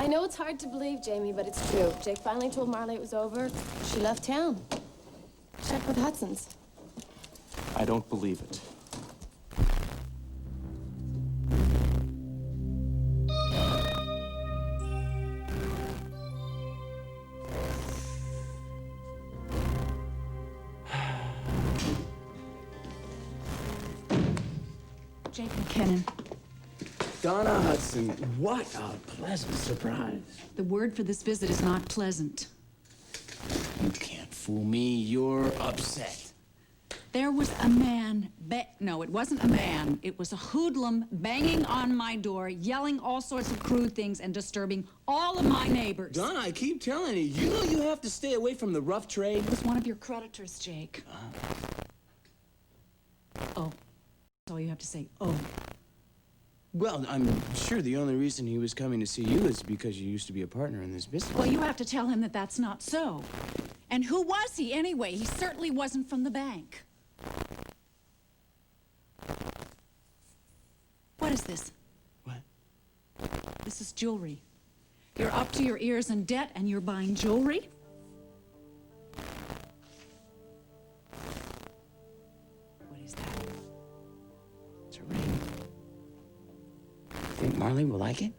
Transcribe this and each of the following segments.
know it's hard to believe, Jamie, but it's true. Jake finally told Marley it was over. She left town. Check with Hudson's. I don't believe it. Jake McKinnon. Donna Hudson, what a pleasant surprise. The word for this visit is not pleasant. You can't fool me. You're upset. There was a man, no, it wasn't a man. It was a hoodlum banging on my door, yelling all sorts of crude things and disturbing all of my neighbors. Donna, I keep telling you, you know you have to stay away from the rough trade. It was one of your creditors, Jake. Oh. That's all you have to say. Oh. Well, I'm sure the only reason he was coming to see you is because you used to be a partner in this business. Well, you have to tell him that that's not so. And who was he anyway? He certainly wasn't from the bank. What is this? What? This is jewelry. You're up to your ears in debt and you're buying jewelry? What is that? It's a ring. Think Marley will like it?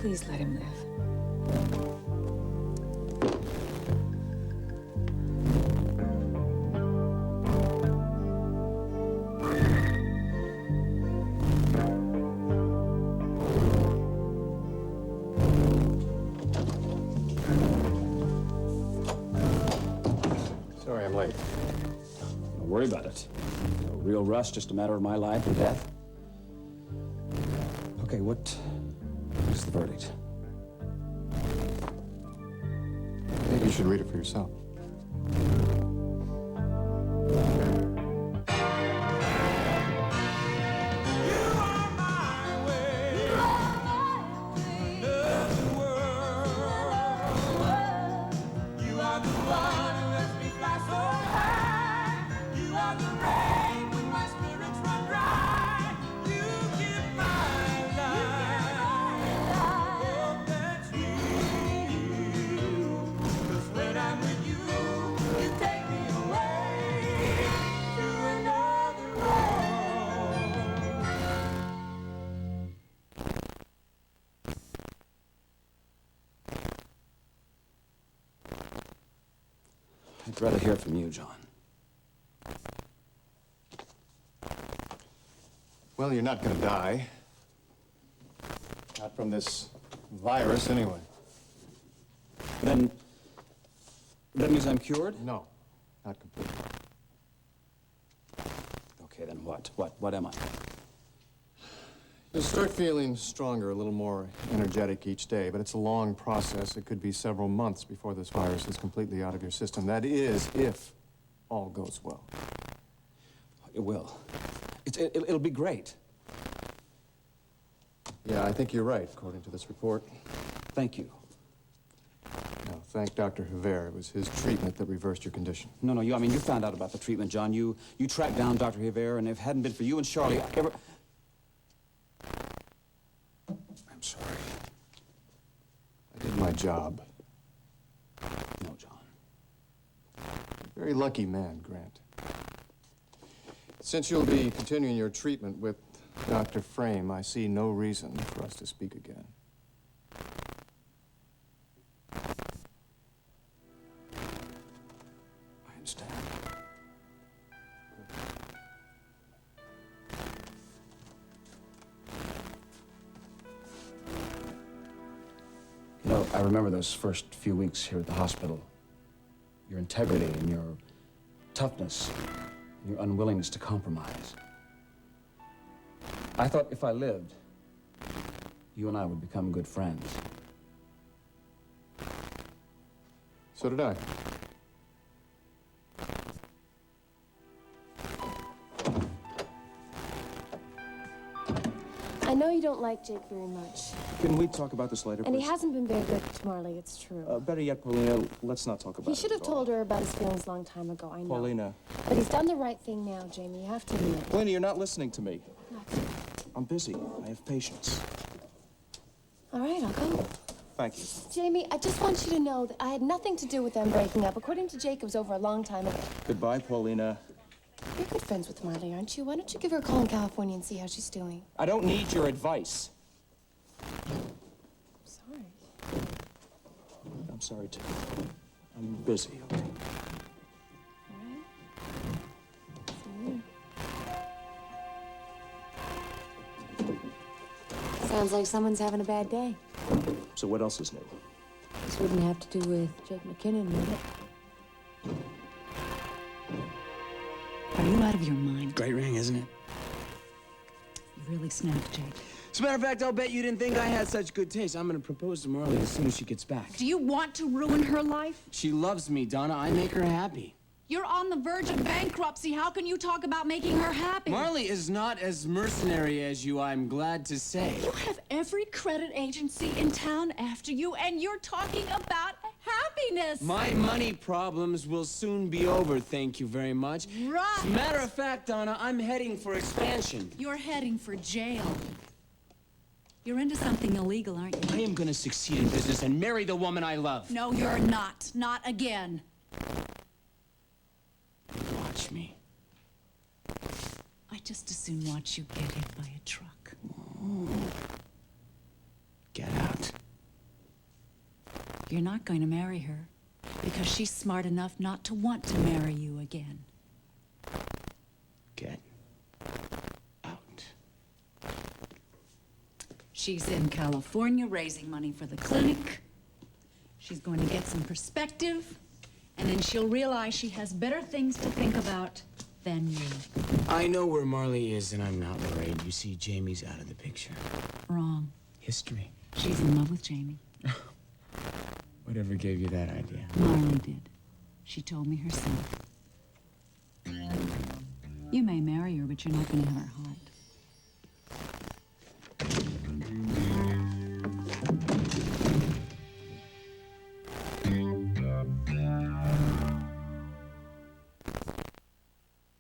Please let him live. Sorry I'm late. Don't worry about it. No real rush, just a matter of my life and death. Okay, what is the verdict? Maybe you should read it for yourself. I'd rather hear it from you, John. Well, you're not gonna die. Not from this virus, anyway. Then, that means I'm cured? No, not completely. Okay, then what? What am I? You'll start feeling stronger, a little more energetic each day, but it's a long process. It could be several months before this virus is completely out of your system. That is, if all goes well. It will. It'll be great. Yeah, I think you're right, according to this report. Thank you. Now, thank Dr. Hiver. It was his treatment that reversed your condition. No, you found out about the treatment, John. You tracked down Dr. Hiver, and if it hadn't been for you and Charlie, I'm sorry. I did my job. No, John. Very lucky man, Grant. Since you'll be continuing your treatment with Dr. Frame, I see no reason for us to speak again. I understand. You know, I remember those first few weeks here at the hospital. Your integrity and your toughness, and your unwillingness to compromise. I thought if I lived, you and I would become good friends. So did I. I know you don't like Jake very much. Can we talk about this later, And he please? hasn't been very good to Marley, it's true. Better yet, Paulina, let's not talk about He it. should have at all. told her about his feelings a long time ago, I know. Paulina. But he's done the right thing now, Jamie. You have to admit. Paulina, you're not listening to me. Not good. I'm busy. I have patience. All right, I'll go. Thank you. Jamie, I just want you to know that I had nothing to do with them breaking up. According to Jake, it was over a long time ago. Goodbye, Paulina. You're good friends with Marley, aren't you? Why don't you give her a call in California and see how she's doing? I don't need your advice. Sorry. I'm sorry, too. I'm busy, okay? All right. See you. Sounds like someone's having a bad day. So what else is new? This wouldn't have to do with Jake McKinnon, would it? Are you out of your mind? Great ring, isn't it? You really snapped, Jake. As a matter of fact, I'll bet you didn't think I had such good taste. I'm gonna propose to Marley as soon as she gets back. Do you want to ruin her life? She loves me, Donna. I make her happy. You're on the verge of bankruptcy. How can you talk about making her happy? Marley is not as mercenary as you, I'm glad to say. You have every credit agency in town after you, and you're talking about happiness. My money problems will soon be over, thank you very much. Right. As a matter of fact, Donna, I'm heading for expansion. You're heading for jail. You're into something illegal, aren't you? I am gonna succeed in business and marry the woman I love. No, you're not. Not again. Watch me. I just as soon watch you get hit by a truck. Get out. You're not going to marry her because she's smart enough not to want to marry you again. Get out. She's in California raising money for the clinic. She's going to get some perspective, and then she'll realize she has better things to think about than you. I know where Marley is, and I'm not worried. You see, Jamie's out of the picture. Wrong. History. She's in love with Jamie. Whatever gave you that idea? Marley did. She told me herself. You may marry her, but you're not going to have her heart.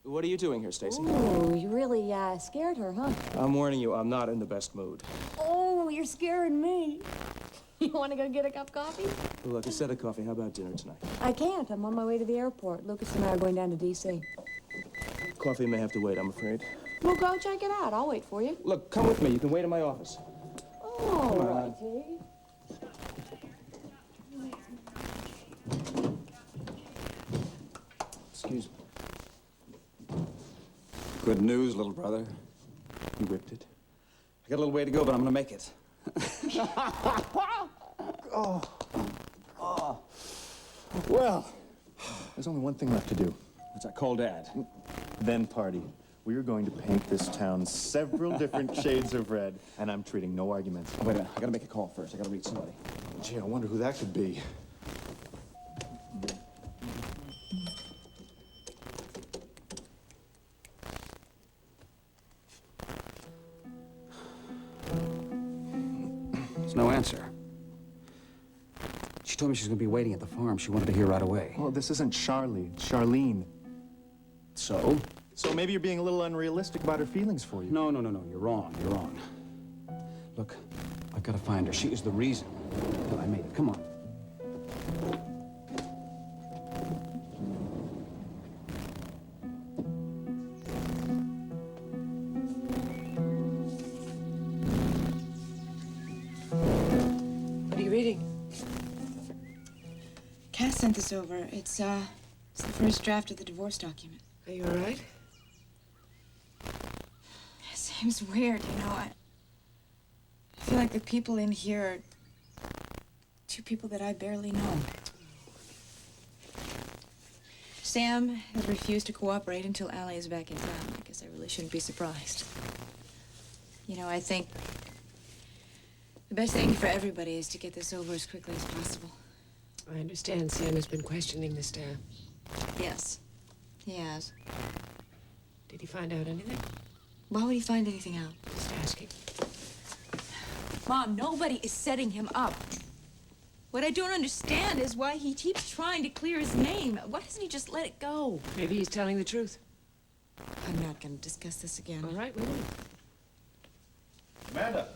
What are you doing here, Stacy? Oh, you really scared her, huh? I'm warning you, I'm not in the best mood. Oh, you're scaring me. You want to go get a cup of coffee? Look, instead of coffee, how about dinner tonight? I can't. I'm on my way to the airport. Lucas and I are going down to D.C. Coffee may have to wait, I'm afraid. Well, go check it out. I'll wait for you. Look, come with me. You can wait in my office. All righty. Excuse me. Good news, little brother. You whipped it? I got a little way to go, but I'm gonna make it. Well, there's only one thing left to do. What's that? Call Dad. Then party. We are going to paint this town several different shades of red, and I'm treating no arguments. Oh, wait a minute. I gotta make a call first. I gotta reach somebody. Gee, I wonder who that could be. There's no answer. She told me she's gonna be waiting at the farm. She wanted to hear right away. Well, this isn't Charlie, it's Charlene. So? So maybe you're being a little unrealistic about her feelings for you. No. You're wrong. You're wrong. Look, I've gotta find her. She is the reason that I made it. Come on. What are you reading? Cass sent this over. It's the first draft of the divorce document. Are you all right? It seems weird, you know. I feel like the people in here are two people that I barely know. Sam has refused to cooperate until Allie is back in town. I guess I really shouldn't be surprised. You know, I think the best thing for everybody is to get this over as quickly as possible. I understand Sam has been questioning the staff. Yes, he has. Did he find out anything? Why would he find anything out? Just asking. Mom, nobody is setting him up. What I don't understand is why he keeps trying to clear his name. Why doesn't he just let it go? Maybe he's telling the truth. I'm not going to discuss this again. All right, we won't. Amanda.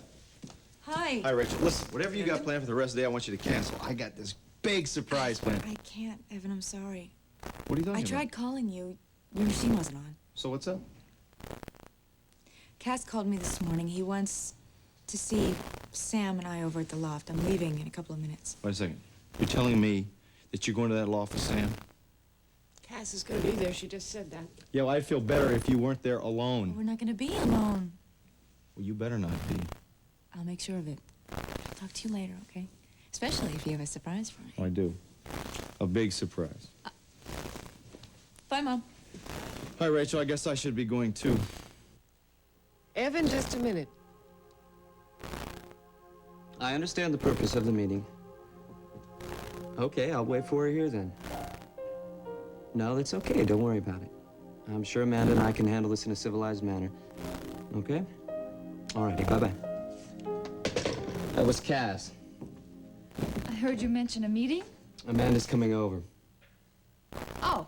Hi. Hi, Rachel. Listen, whatever you got planned for the rest of the day, I want you to cancel. I got this big surprise planned. I can't, Evan. I'm sorry. What are you talking I about? tried calling you. Your machine wasn't on. So what's up? Cass called me this morning. He wants to see Sam and I over at the loft. I'm leaving in a couple of minutes. Wait a second. You're telling me that you're going to that loft with Sam? Cass is going to be there. She just said that. Yeah, well, I'd feel better if you weren't there alone. We're not going to be alone. Well, you better not be. I'll make sure of it. I'll talk to you later, okay? Especially if you have a surprise for me. I do. A big surprise. Bye, Mom. Hi, Rachel. I guess I should be going too. Evan, just a minute. I understand the purpose of the meeting. Okay, I'll wait for her here then. No, that's okay. Don't worry about it. I'm sure Amanda and I can handle this in a civilized manner. Okay? Alrighty, bye-bye. That was Cass. I heard you mention a meeting. Amanda's coming over. Oh.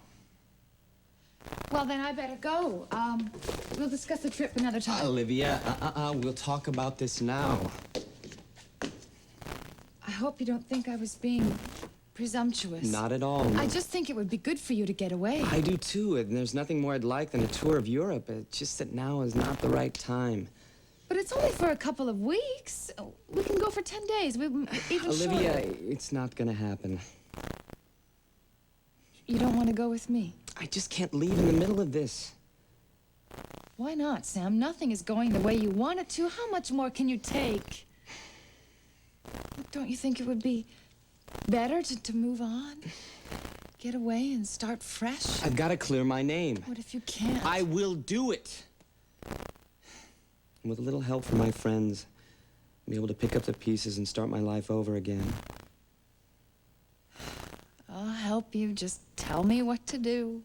Well, then I better go. We'll discuss the trip another time. Olivia, we'll talk about this now. I hope you don't think I was being presumptuous. Not at all. I just think it would be good for you to get away. I do too, and there's nothing more I'd like than a tour of Europe. It's just that now is not the right time. But it's only for a couple of weeks. We can go for 10 days. Even Olivia, shorter. it's not gonna happen. You don't want to go with me? I just can't leave in the middle of this. Why not, Sam? Nothing is going the way you want it to. How much more can you take? Look, don't you think it would be better to move on? Get away and start fresh? I've got to clear my name. What if you can't? I will do it. And with a little help from my friends, I'll be able to pick up the pieces and start my life over again. I'll help you. Just tell me what to do.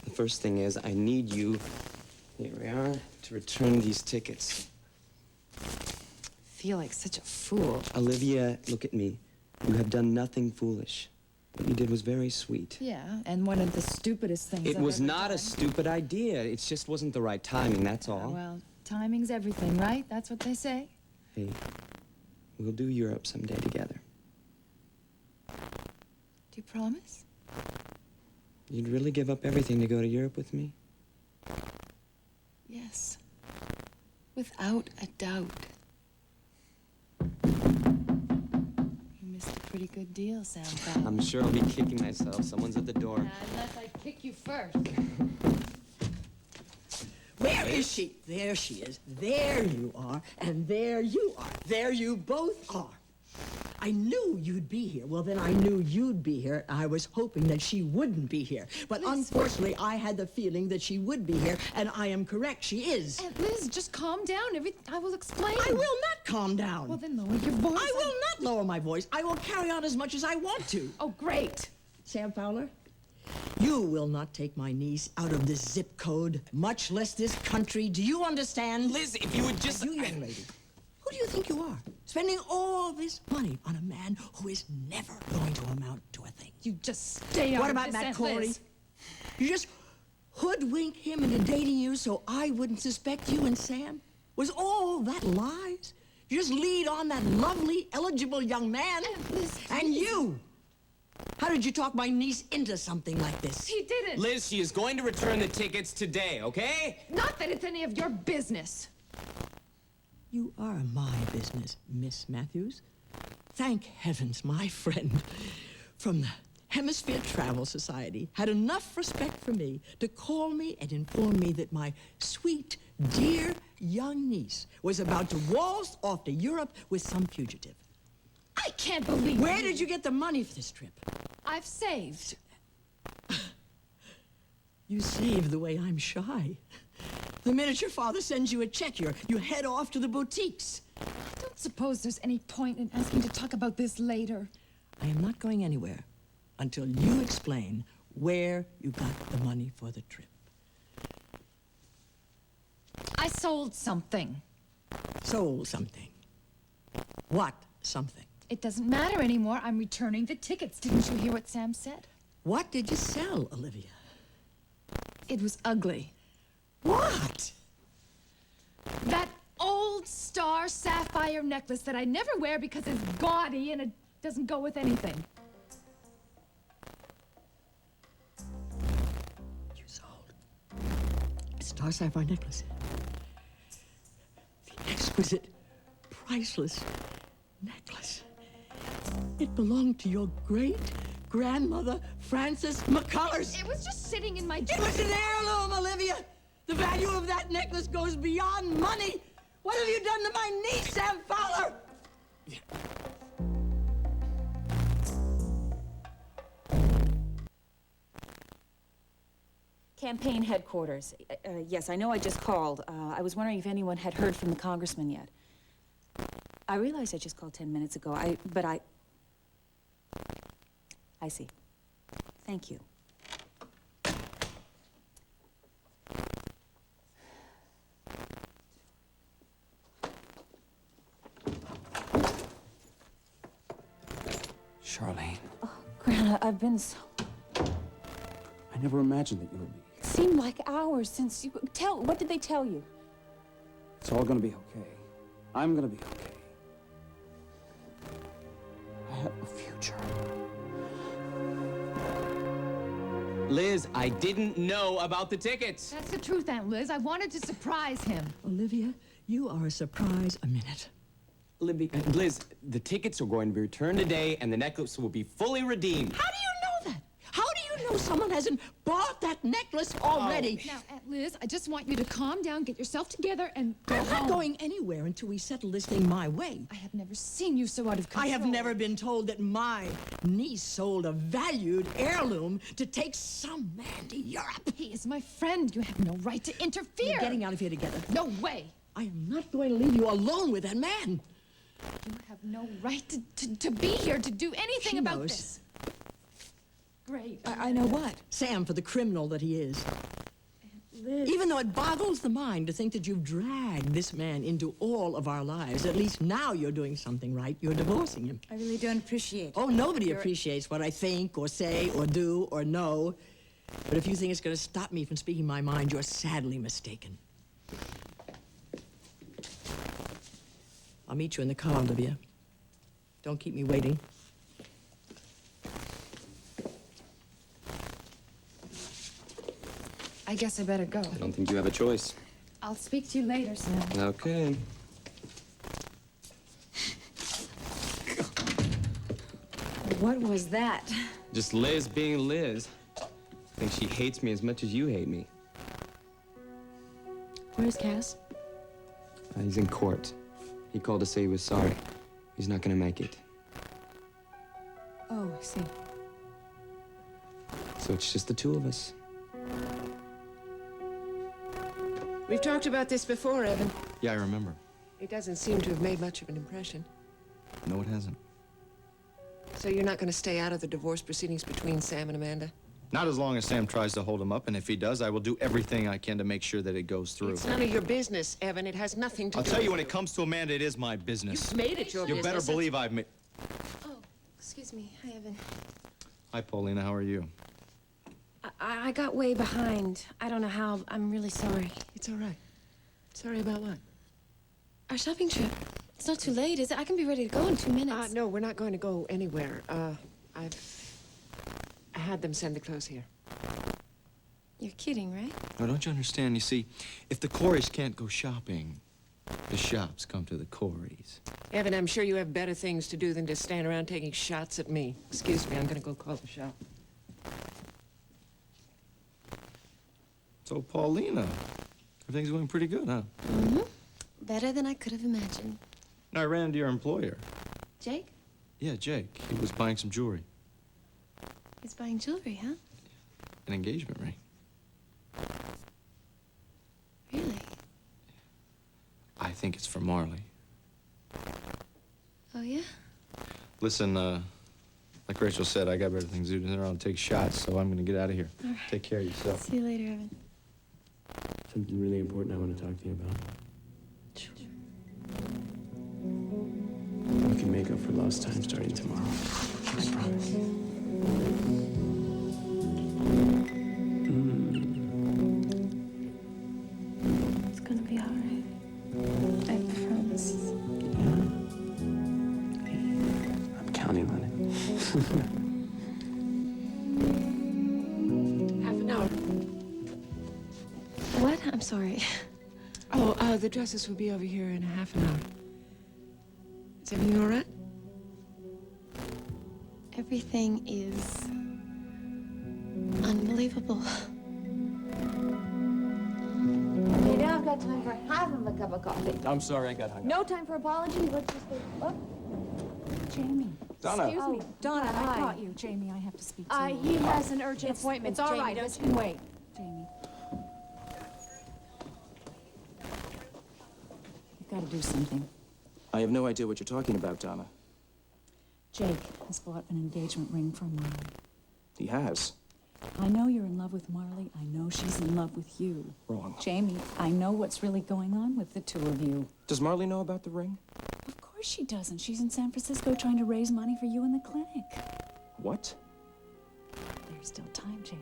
The first thing is, I need you, here we are, to return these tickets. Feel like such a fool. Olivia, look at me. You have done nothing foolish. What you did was very sweet. Yeah, and one of the stupidest things It I've was ever not done. a stupid idea. It just wasn't the right timing, that's all. Well, timing's everything, right? That's what they say. Hey, we'll do Europe someday together. Do you promise? You'd really give up everything to go to Europe with me? Yes. Without a doubt. You missed a pretty good deal, Sam Fowler. I'm sure I'll be kicking myself. Someone's at the door. Unless I kick you first. Where is she? There she is. There you are. And there you are. There you both are. I knew you'd be here. Well, then I knew you'd be here. I was hoping that she wouldn't be here. But unfortunately, I had the feeling that she would be here, and I am correct. She is. Aunt Liz, just calm down. I will explain. I will not calm down. Well, then lower your voice. I will not lower my voice. I will carry on as much as I want to. Oh, great. Sam Fowler, you will not take my niece out of this zip code, much less this country. Do you understand? Liz, if you would just... You, young lady, who do you think you are? Spending all this money on a man who is never going to amount to a thing. You just stay out What of about this, Matt Aunt Corey? Liz. You just hoodwink him into dating you so I wouldn't suspect you and Sam? Was all that lies? You just lead on that lovely, eligible young man? Liz, And you! How did you talk my niece into something like this? He didn't. Liz, she is going to return the tickets today, okay? Not that it's any of your business. You are my business, Miss Matthews. Thank heavens my friend from the Hemisphere Travel Society had enough respect for me to call me and inform me that my sweet, dear young niece was about to waltz off to Europe with some fugitive. I can't believe Where you. did you get the money for this trip? I've saved. You save the way I'm shy. The minute your father sends you a check, you head off to the boutiques. I don't suppose there's any point in asking to talk about this later. I am not going anywhere until you explain where you got the money for the trip. I sold something. Sold something. What something? It doesn't matter anymore. I'm returning the tickets. Didn't you hear what Sam said? What did you sell, Olivia? It was ugly. What? That old star sapphire necklace that I never wear because it's gaudy and it doesn't go with anything. You sold a star sapphire necklace. The exquisite, priceless necklace. It belonged to your great-grandmother, Frances McCullers. It was just sitting in my It drawer. was an heirloom, Olivia. The value of that necklace goes beyond money. What have you done to my niece, Sam Fowler? Campaign headquarters. Yes, I know I just called. I was wondering if anyone had heard from the congressman yet. I realized I just called 10 minutes ago. I see. Thank you. Charlene, Grana, I've been so... I never imagined that you would be. It seemed like hours since you... What did they tell you? It's all gonna be okay. I'm gonna be okay. I have a future. Liz, I didn't know about the tickets. That's the truth, Aunt Liz. I wanted to surprise him. Olivia, you are a surprise a minute. Liz, the tickets are going to be returned today, and the necklace will be fully redeemed. How do you know that? How do you know someone hasn't bought that necklace already? Now, Aunt Liz, I just want you to calm down, get yourself together, and go I'm not home. going anywhere until we settle this thing my way. I have never seen you so out of control. I have never been told that my niece sold a valued heirloom to take some man to Europe. He is my friend. You have no right to interfere. We're getting out of here together. No way. I am not going to leave you alone with that man. You have no right to be here to do anything She about knows. this. Great. I know what? Sam, for the criminal that he is. Liz. Even though it boggles the mind to think that you've dragged this man into all of our lives, at least now you're doing something right. You're divorcing him. I really don't appreciate it. Oh, nobody appreciates what I think or say or do or know. But if you think it's going to stop me from speaking my mind, you're sadly mistaken. I'll meet you in the car, Olivia. Don't keep me waiting. I guess I better go. I don't think you have a choice. I'll speak to you later, Sam. Okay. What was that? Just Liz being Liz. I think she hates me as much as you hate me. Where's Cass? He's in court. He called to say he was sorry. He's not gonna make it. Oh, I see. So it's just the two of us. We've talked about this before, Evan. Yeah, I remember. It doesn't seem to have made much of an impression. No, it hasn't. So you're not going to stay out of the divorce proceedings between Sam and Amanda? Not as long as Sam tries to hold him up, and if he does, I will do everything I can to make sure that it goes through. It's none of your business, Evan. It has nothing to I'll do tell with you, when it comes to Amanda, it is my business. You've made it your You business. better believe I've made... Oh, excuse me. Hi, Evan. Hi, Paulina. How are you? I got way behind. I don't know how. I'm really sorry. It's all right. Sorry about what? Our shopping trip. It's not too late, is it? I can be ready to go in 2 minutes. No, we're not going to go anywhere. I had them send the clothes here. You're kidding, right? No, don't you understand? You see, if the Coreys can't go shopping, the shops come to the Coreys. Evan, I'm sure you have better things to do than to stand around taking shots at me. Excuse me, I'm going to go call the shop. So, Paulina, everything's going pretty good, huh? Mm-hmm. Better than I could have imagined. I ran into your employer. Jake? Yeah, Jake. He was buying some jewelry. He's buying jewelry, huh? An engagement ring. Really? I think it's for Marley. Oh, yeah? Listen, like Rachel said, I got better things to do than around take shots, so I'm gonna get out of here. All right. Take care of yourself. See you later, Evan. Something really important I want to talk to you about. Sure. can make up for lost time starting tomorrow. I promise. It's gonna be all right. I promise. I'm counting on it. Half an hour. What? I'm sorry. Oh, the dresses will be over here in a half an hour. Is everything all right? Everything is unbelievable. You don't have got time for half of a cup of coffee. I'm sorry I got hung up. No time for apology. Let's just go. Up. Jamie. Donna. Excuse me. Donna, I hi. caught you. Jamie, I have to speak to you. He has an urgent appointment. It's all Jamie, right. don't This can wait. Jamie. You've got to do something. I have no idea what you're talking about, Donna. Jake has bought an engagement ring for Marley. He has. I know you're in love with Marley. I know she's in love with you. Wrong. Jamie, I know what's really going on with the two of you. Does Marley know about the ring? Of course she doesn't. She's in San Francisco trying to raise money for you in the clinic. What? There's still time, Jamie.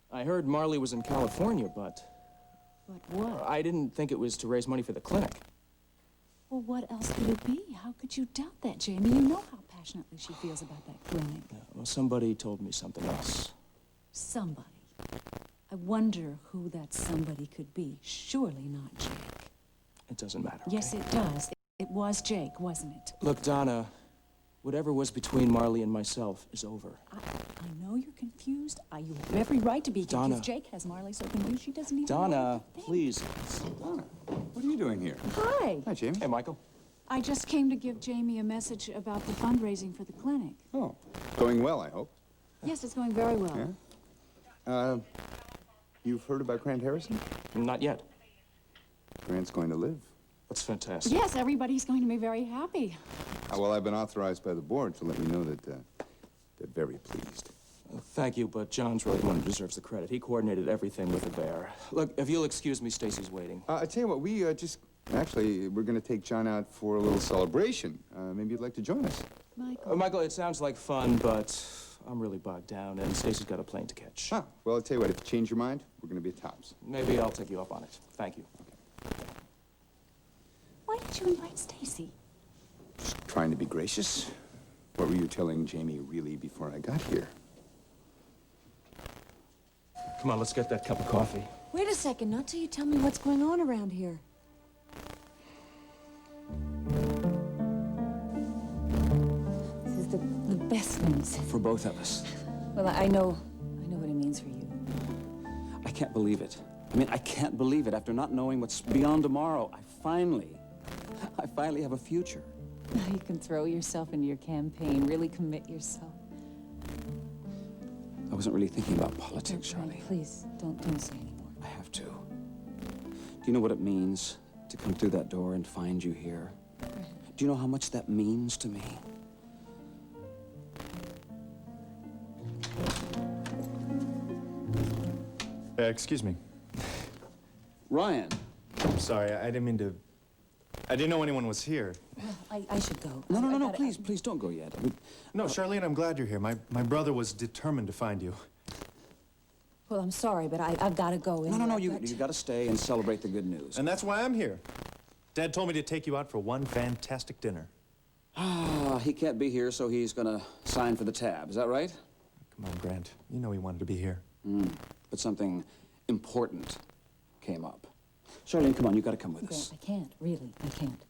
I heard Marley was in California, but But what? I didn't think it was to raise money for the clinic. Well, what else could it be? How could you doubt that, Jamie? You know how passionately she feels about that clinic. Well, somebody told me something else. Somebody. I wonder who that somebody could be. Surely not Jake. It doesn't matter. Yes, it does. It was Jake, wasn't it? Look, Donna, whatever was between Marley and myself is over. I know you're confused. You have every right to be confused. Donna. Jake has Marley so confused she doesn't even Donna, know what to think. please. Donna, what are you doing here? Hi. Hi, Jamie. Hey, Michael. I just came to give Jamie a message about the fundraising for the clinic. Oh, going well, I hope. Yes, it's going very well. Yeah? You've heard about Grant Harrison? Not yet. Grant's going to live. That's fantastic. Yes, everybody's going to be very happy. Well, I've been authorized by the board to let you know that they're very pleased. Thank you, but John's really the one who deserves the credit. He coordinated everything with the bear. Look, if you'll excuse me, Stacy's waiting. I tell you what, we actually, we're going to take John out for a little celebration. Maybe you'd like to join us. Michael, it sounds like fun, but I'm really bogged down, and Stacy's got a plane to catch. Ah, well, I'll tell you what, if you change your mind, we're going to be at Tops. Maybe I'll take you up on it. Thank you. Why did you invite Stacy? Just trying to be gracious. What were you telling Jamie really before I got here? Come on, let's get that cup of coffee. Wait a second. Not till you tell me what's going on around here. This is the best news. For both of us. Well, I know what it means for you. I can't believe it. I mean, I can't believe it. After not knowing what's beyond tomorrow, I finally have a future. Now you can throw yourself into your campaign, really commit yourself. I wasn't really thinking about politics, Frank, Charlie. please, don't say anymore. I have to. Do you know what it means to come through that door and find you here? Do you know how much that means to me? Excuse me. Ryan. I'm sorry, I didn't mean to... I didn't know anyone was here. Well, I should go. No, please don't go yet. I mean, No, Charlene, I'm glad you're here. My brother was determined to find you. Well, I'm sorry, but I've got to go. No, you got to stay and celebrate the good news. And that's why I'm here. Dad told me to take you out for one fantastic dinner. Ah, he can't be here, so he's gonna sign for the tab. Is that right? Come on, Grant. You know he wanted to be here. But something important came up. Charlene, come on, you got to come with Grant, us. I can't, really, I can't.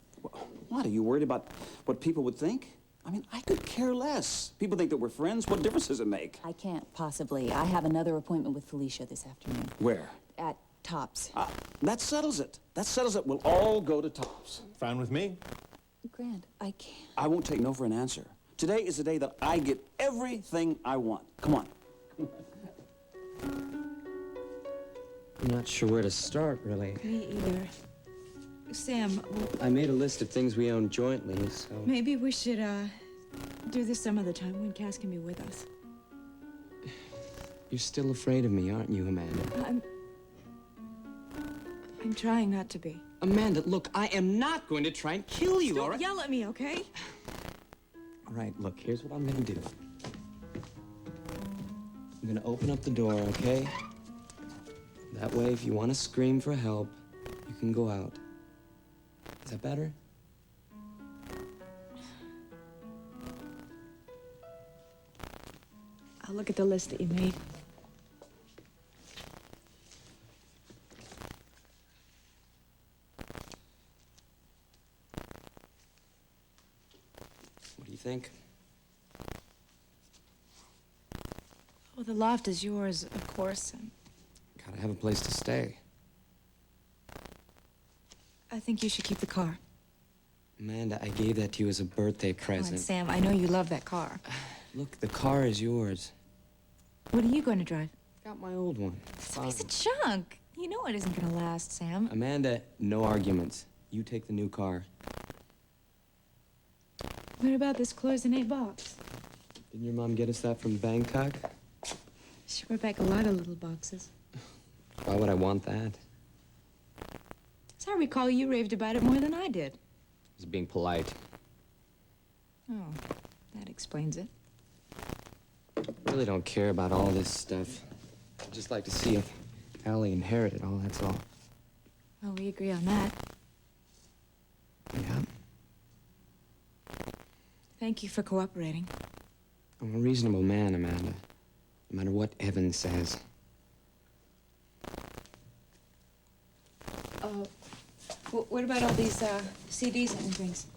What, are you worried about what people would think? I mean, I could care less. People think that we're friends. What difference does it make? I can't possibly. I have another appointment with Felicia this afternoon. Where? At Tops. That settles it. That settles it. We'll all go to Tops. Fine with me. Grant, I can't. I won't take no for an answer. Today is the day that I get everything I want. Come on. I'm not sure where to start, really. Me either. Sam, I made a list of things we own jointly, so... maybe we should, do this some other time when Cass can be with us. You're still afraid of me, aren't you, Amanda? I'm trying not to be. Amanda, look, I am not going to try and kill you, all Don't right? yell at me, okay? All right, look, here's what I'm gonna do. I'm gonna open up the door, okay? That way, if you want to scream for help, you can go out. Is that better? I'll look at the list that you made. What do you think? Oh, the loft is yours, of course. And Gotta have a place to stay. I think you should keep the car. Amanda, I gave that to you as a birthday Come on, present. Sam, I know you love that car. Look, the car is yours. What are you going to drive? Got my old one. It's a piece of junk. You know it isn't going to last, Sam. Amanda, no arguments. You take the new car. What about this cloisonne box? Didn't your mom get us that from Bangkok? She brought back a lot of little boxes. Why would I want that? As I recall, you raved about it more than I did. I was being polite. Oh, that explains it. I really don't care about all this stuff. I'd just like to see if Allie inherited all, that's all. Well, we agree on that. Yeah. Thank you for cooperating. I'm a reasonable man, Amanda. No matter what Evan says. What about all these CDs and things?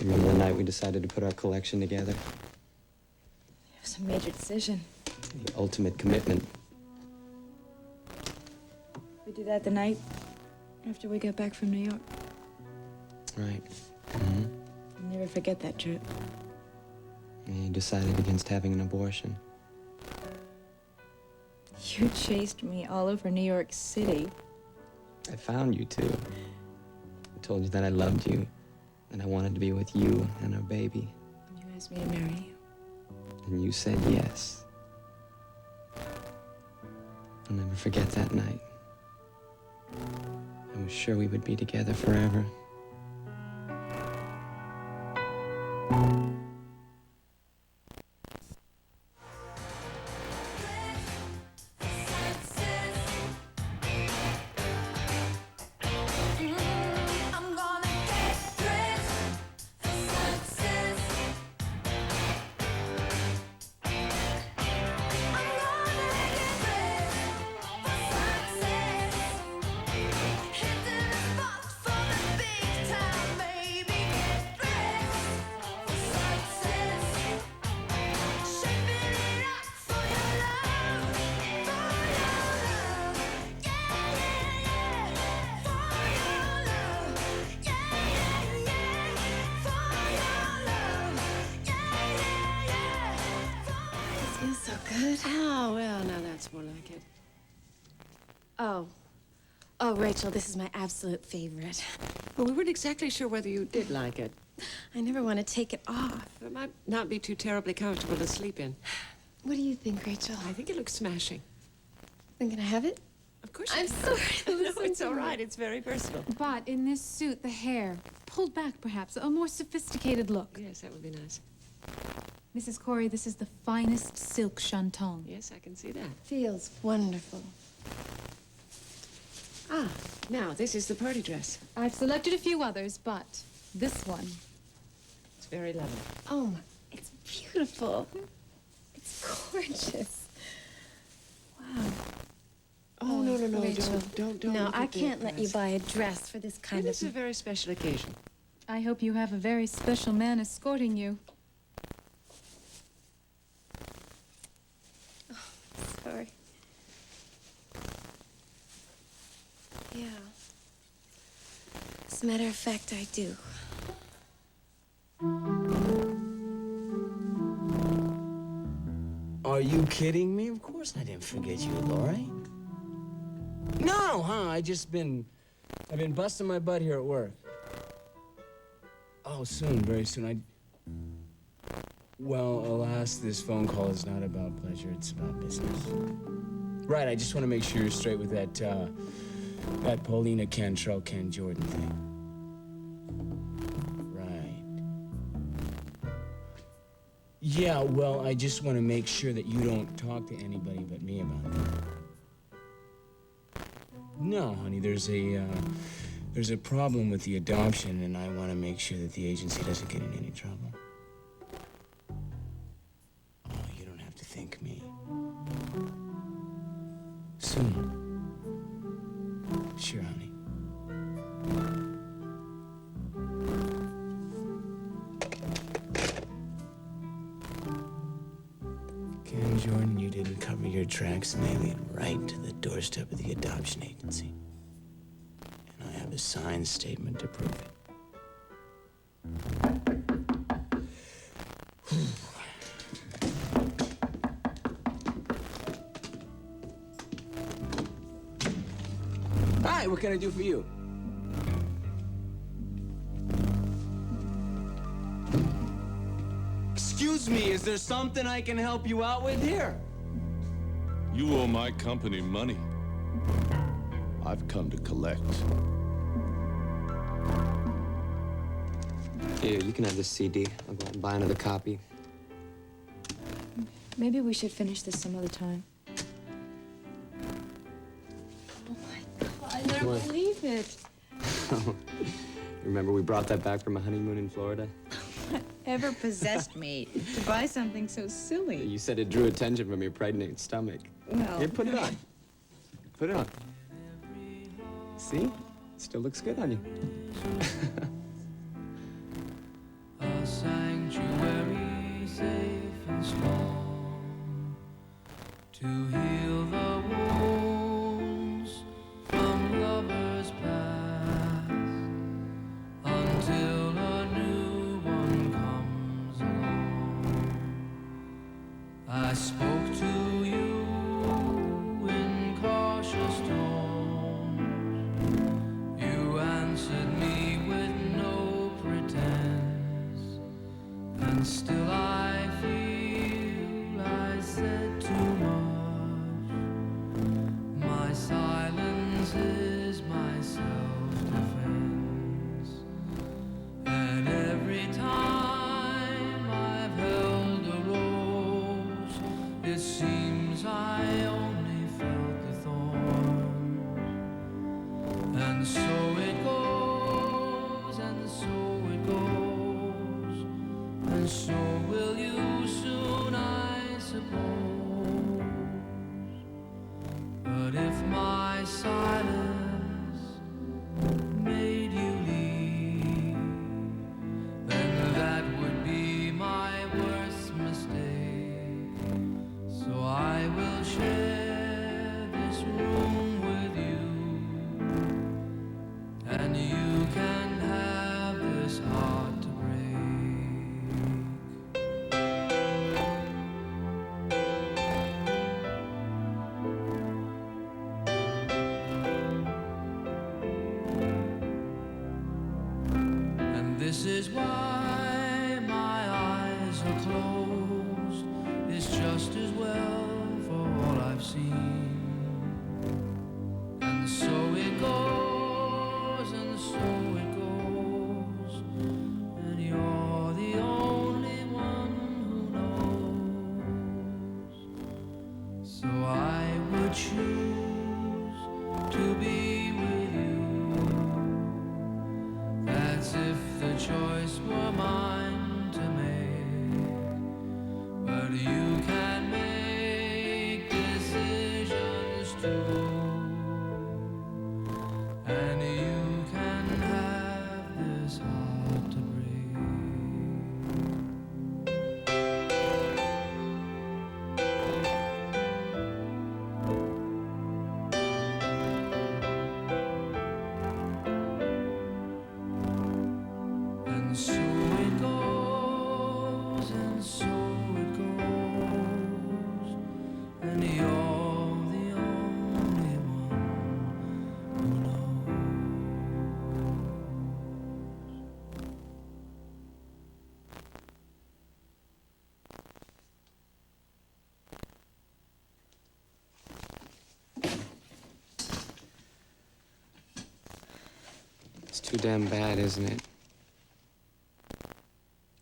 Remember the night we decided to put our collection together? It was a major decision. The ultimate commitment. We did that the night after we got back from New York. Right. Mm-hmm. I'll never forget that trip. You decided against having an abortion. You chased me all over New York City. I found you, too. I told you that I loved you, and I wanted to be with you and our baby. You asked me to marry you. And you said yes. I'll never forget that night. I was sure we would be together forever. Feels so good. Oh, well, now that's more like it. Oh, Rachel, this is my absolute favorite. Well, we weren't exactly sure whether you did like it. I never want to take it off. It might not be too terribly comfortable to sleep in. What do you think, Rachel? I think it looks smashing. I'm gonna have it? Of course. I'm sorry. No, it's all right. It's very versatile. But in this suit, the hair, pulled back perhaps, a more sophisticated look. Yes, that would be nice. Mrs. Corey, this is the finest silk shantung. Yes, I can see that. Feels wonderful. Ah, now, this is the party dress. I've selected a few others, but this one. It's very lovely. Oh, my, it's beautiful. It's gorgeous. Wow. Oh, no, Rachel. don't. No, look I at the can't let you dress. buy a dress for this kind It of... is a very special occasion. I hope you have a very special man escorting you. Sorry. Yeah. As a matter of fact, I do. Are you kidding me? Of course I didn't forget you, Lori. No, huh? I've been busting my butt here at work. Oh, soon, very soon. Well, alas, this phone call is not about pleasure, it's about business. Right, I just want to make sure you're straight with that Paulina Cantrell, Ken Jordan thing. Right. Yeah, well, I just want to make sure that you don't talk to anybody but me about it. No, honey, there's a problem with the adoption, and I want to make sure that the agency doesn't get in any trouble. Oh, you don't have to thank me. Soon. Sure, honey. Ken Jordan, you didn't cover your tracks, and they lead right to the doorstep of the adoption agency. And I have a signed statement to prove it. Hi, what can I do for you? Excuse me, is there something I can help you out with here? You owe my company money. I've come to collect. Here, you can have this CD. I'll go out and buy another copy. Maybe we should finish this some other time. I don't What? believe it. Remember we brought that back from a honeymoon in Florida? Whatever possessed me to buy something so silly? You said it drew attention from your pregnant stomach. Well... Here, put it on. Put it on. See? Still looks good on you. A sanctuary safe and small to heal the wounds from lovers past until a new one comes along. I spoke to you in cautious tones. You answered me with no pretense, and still I feel I said too much. My silence is my self-defense, and every time I've held a rose, it seems I only felt the thorns. And so it goes, and so it goes, and so will you soon, I suppose. But if my silence made you leave, then that would be my worst mistake. So I will share this room with you, and you can have this heart to break. And this is why my eyes are closed. It's just as well for all I've seen. And so it goes, and so it goes, and you're the only one who knows. So I would choose to be with you. That's if the choice were mine to make. too damn bad, isn't it?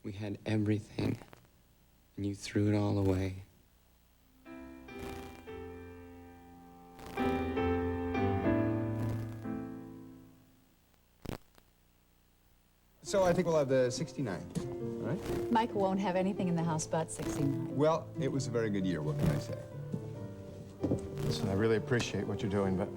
We had everything, and you threw it all away. So I think we'll have the 69, all right? Michael won't have anything in the house but 69. Well, it was a very good year, what can I say? Listen, I really appreciate what you're doing, but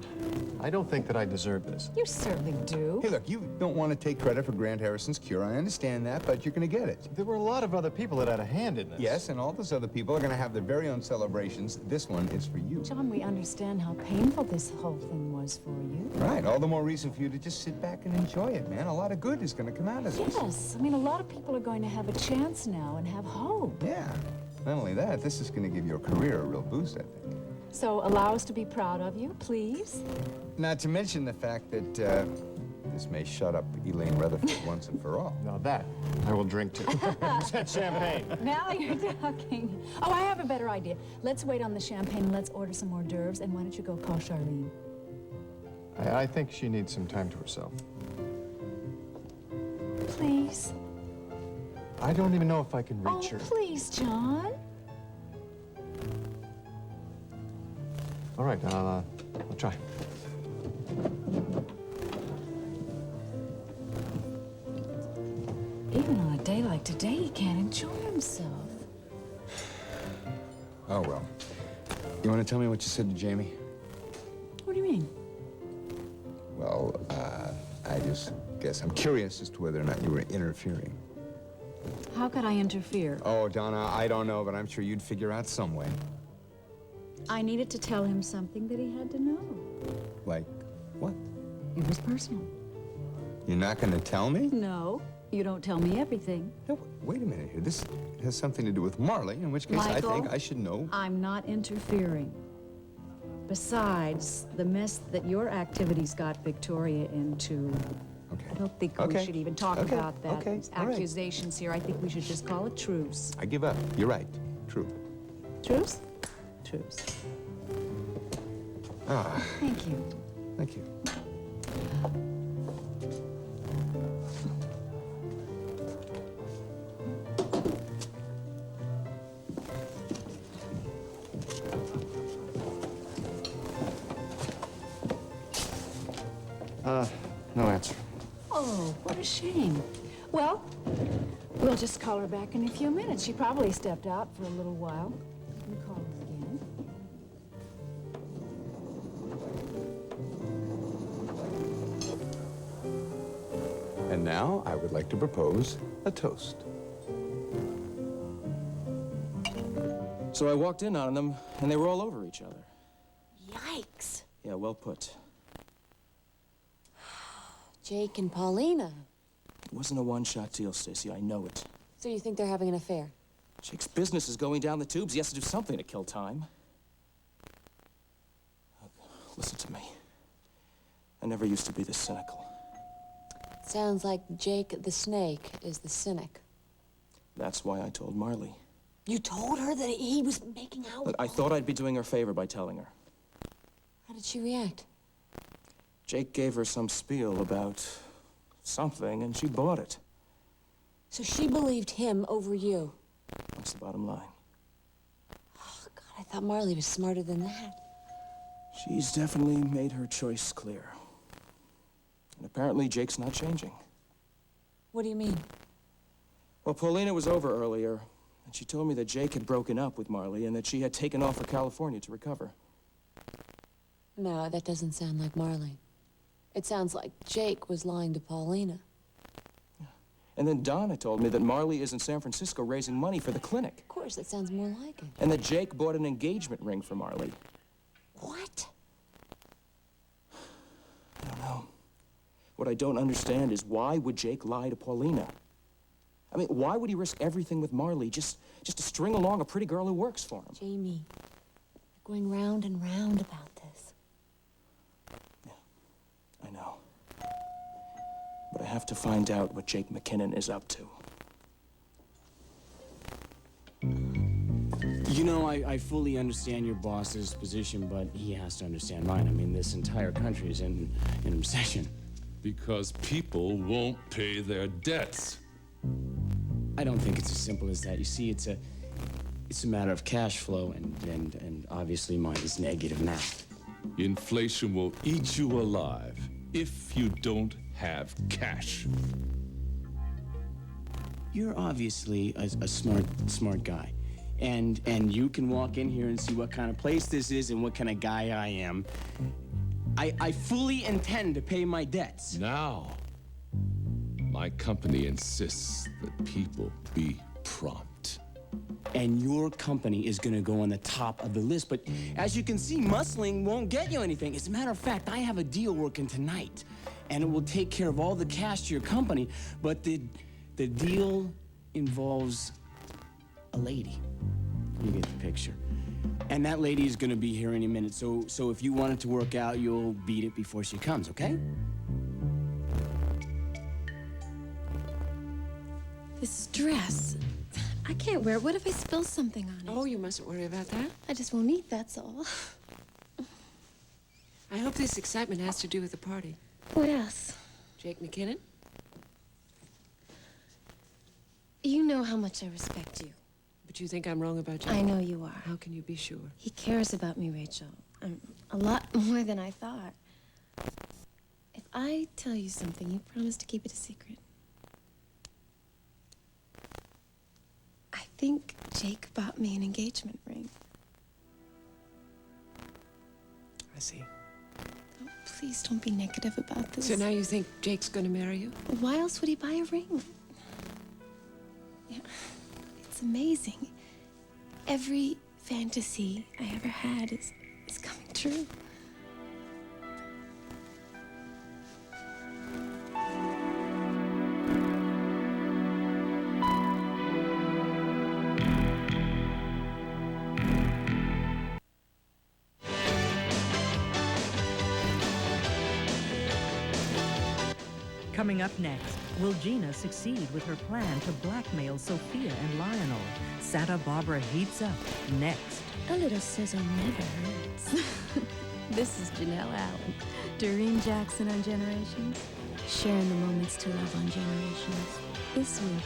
I don't think that I deserve this. You certainly do. Hey, look, you don't want to take credit for Grant Harrison's cure. I understand that, but you're going to get it. There were a lot of other people that had a hand in this. Yes, and all those other people are going to have their very own celebrations. This one is for you. John, we understand how painful this whole thing was for you. Right, all the more reason for you to just sit back and enjoy it, man. A lot of good is going to come out of this. Yes, I mean, a lot of people are going to have a chance now and have hope. Yeah. Not only that, this is going to give your career a real boost, I think. So allow us to be proud of you, please. Not to mention the fact that this may shut up Elaine Rutherford once and for all. Now that I will drink to. Said champagne. Now you're talking. Oh, I have a better idea. Let's wait on the champagne and let's order some hors d'oeuvres, and why don't you go call Charlene? I think she needs some time to herself. Please. I don't even know if I can reach her. Please, John. All right, I'll try. Even on a day like today, he can't enjoy himself. Oh, well. You want to tell me what you said to Jamie? What do you mean? Well, I just guess I'm curious as to whether or not you were interfering. How could I interfere? Oh, Donna, I don't know, but I'm sure you'd figure out some way. I needed to tell him something that he had to know. Like what? It was personal. You're not going to tell me? No, you don't tell me everything. No, wait a minute here. This has something to do with Marley, in which case Michael, I think I should know. I'm not interfering. Besides, the mess that your activities got Victoria into. Okay. I don't think we should even talk about that. There's accusations here. I think we should just call a truce. I give up. You're right. True. Truce? Truce. Ah. Thank you. Thank you. No answer. Oh, what a shame. Well, we'll just call her back in a few minutes. She probably stepped out for a little while. We call her again. And now I would like to propose a toast. So I walked in on them, and they were all over each other. Yikes. Yeah, well put. Jake and Paulina. It wasn't a one-shot deal, Stacy. I know it. So you think they're having an affair? Jake's business is going down the tubes. He has to do something to kill time. Look, listen to me. I never used to be this cynical. Sounds like Jake the Snake is the cynic. That's why I told Marley. You told her that he was making out Look, with I thought I'd be doing her a favor by telling her. How did she react? Jake gave her some spiel about something, and she bought it. So she believed him over you. That's the bottom line. Oh, God, I thought Marley was smarter than that. She's definitely made her choice clear. And apparently Jake's not changing. What do you mean? Well, Paulina was over earlier, and she told me that Jake had broken up with Marley and that she had taken off for California to recover. No, that doesn't sound like Marley. It sounds like Jake was lying to Paulina. And then Donna told me that Marley is in San Francisco raising money for the clinic. Of course, that sounds more like it. And that Jake bought an engagement ring for Marley. What? I don't know. What I don't understand is why would Jake lie to Paulina? I mean, why would he risk everything with Marley just to string along a pretty girl who works for him? Jamie, you're going round and round about this. I know. But I have to find out what Jake McKinnon is up to. You know, I fully understand your boss's position, but he has to understand mine. I mean, this entire country is in an obsession. Because people won't pay their debts. I don't think it's as simple as that. You see, it's a matter of cash flow, and obviously mine is negative now. Inflation will eat you alive if you don't have cash. You're obviously a smart guy. And you can walk in here and see what kind of place this is and what kind of guy I am. I fully intend to pay my debts. Now, my company insists that people be prompt. And your company is gonna go on the top of the list. But as you can see, muscling won't get you anything. As a matter of fact, I have a deal working tonight, and it will take care of all the cash to your company. But the deal involves a lady. You get the picture. And that lady is gonna be here any minute. So if you want it to work out, you'll beat it before she comes, okay? This dress, I can't wear it. What if I spill something on it? Oh, you mustn't worry about that. I just won't eat, that's all. I hope this excitement has to do with the party. What else? Jake McKinnon? You know how much I respect you. But you think I'm wrong about Jake? I know you are. How can you be sure? He cares about me, Rachel. A lot more than I thought. If I tell you something, you promise to keep it a secret. I think Jake bought me an engagement ring. I see. Oh, please don't be negative about this. So now you think Jake's gonna marry you? Why else would he buy a ring? Yeah, it's amazing. Every fantasy I ever had is coming true. Coming up next, will Gina succeed with her plan to blackmail Sophia and Lionel? Santa Barbara heats up next. A little sizzle never hurts. This is Janelle Allen. Doreen Jackson on Generations. Sharing the moments to love on Generations. This week,